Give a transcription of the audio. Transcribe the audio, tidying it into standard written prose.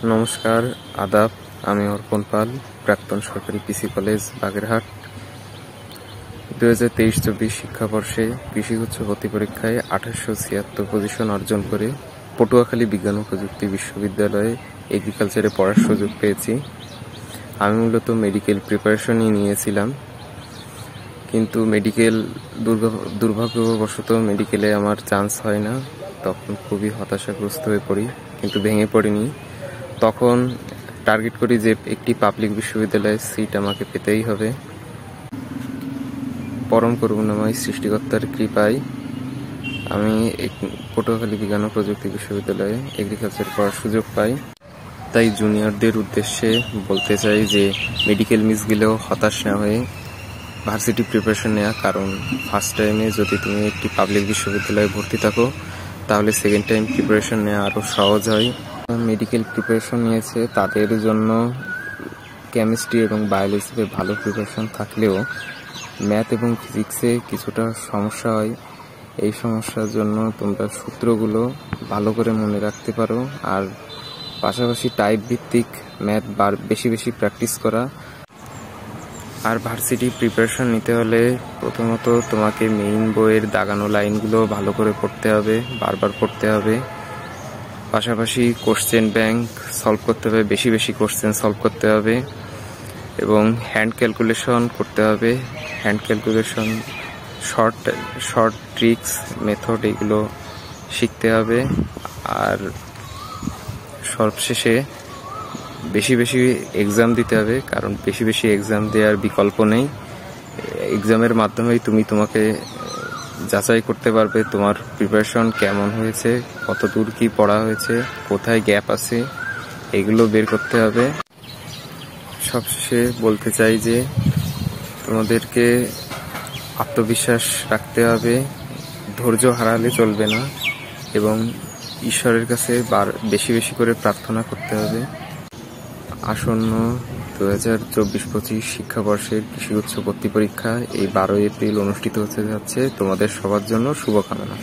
নমস্কার, আদাব। আমি অর্পণ পাল, প্রাক্তন সরকারি পিসি কলেজ, বাগেরহাট। 2023-24 শিক্ষাবর্ষে কৃষিগুচ্ছ ভর্তি পরীক্ষায় 2876 পজিশন অর্জন করে পটুয়াখালী বিজ্ঞান ও প্রযুক্তি বিশ্ববিদ্যালয়ে এগ্রিকালচারে পড়ার সুযোগ পেয়েছি। আমি মূলত মেডিকেল প্রিপারেশনই নিয়েছিলাম, কিন্তু দুর্ভাগ্যবশত মেডিকেলে আমার চান্স হয় না। তখন খুবই হতাশাগ্রস্ত হয়ে পড়ি, কিন্তু ভেঙে পড়িনি। তখন টার্গেট করি যে একটি পাবলিক বিশ্ববিদ্যালয়ের সিট আমাকে পেতেই হবে। পরম করুণাময় সৃষ্টিকর্তার কৃপায় আমি পটুয়াখালী বিজ্ঞান ও প্রযুক্তি বিশ্ববিদ্যালয়ে এগ্রিকালচার পড়ার সুযোগ পাই। তাই জুনিয়রদের উদ্দেশ্যে বলতে চাই যে মেডিকেল মিস গেলেও হতাশ না হয়ে ভার্সিটি প্রিপারেশন নেওয়া, কারণ ফার্স্ট টাইমে যদি তুমি একটি পাবলিক বিশ্ববিদ্যালয়ে ভর্তি থাকো তাহলে সেকেন্ড টাইম প্রিপারেশন নেওয়া আরও সহজ হয়। মেডিকেল প্রিপারেশন নিয়েছে তাদের জন্য কেমিস্ট্রি এবং বায়োলজিতে ভালো প্রিপারেশন থাকলেও ম্যাথ এবং ফিজিক্সে কিছুটা সমস্যা হয়। এই সমস্যার জন্য তোমরা সূত্রগুলো ভালো করে মনে রাখতে পারো, আর পাশাপাশি টাইপ ভিত্তিক ম্যাথ বেশি বেশি প্র্যাকটিস করা। আর ভার্সিটি প্রিপারেশন নিতে হলে প্রথমত তোমাকে মেইন বইয়ের দাগানো লাইনগুলো ভালো করে পড়তে হবে, বারবার পড়তে হবে। পাশাপাশি কোশ্চেন ব্যাংক সলভ করতে হবে, বেশি বেশি কোশ্চেন সলভ করতে হবে, এবং হ্যান্ড ক্যালকুলেশন করতে হবে। Hand calculation, short tricks, method এগুলো শিখতে হবে। আর সবশেষে বেশি বেশি এক্সাম দিতে হবে, কারণ বেশি বেশি এক্সাম দেওয়ার বিকল্প নেই। এক্সামের মাধ্যমেই তুমি তোমাকে যাচাই করতে পারবে তোমার প্রিপারেশন কেমন হয়েছে, কত দূর কি পড়া হয়েছে, কোথায় গ্যাপ আছে, এগুলো বের করতে হবে। সবশেষে বলতে চাই যে তোমাদেরকে আত্মবিশ্বাস রাখতে হবে, ধৈর্য হারালে চলবে না, এবং ঈশ্বরের কাছে বেশি বেশি করে প্রার্থনা করতে হবে। আসন্ন 2024-25 শিক্ষাবর্ষের কৃষিগুচ্ছ ভর্তি পরীক্ষা এই 12 এপ্রিল অনুষ্ঠিত হতে যাচ্ছে। তোমাদের সবার জন্য শুভকামনা।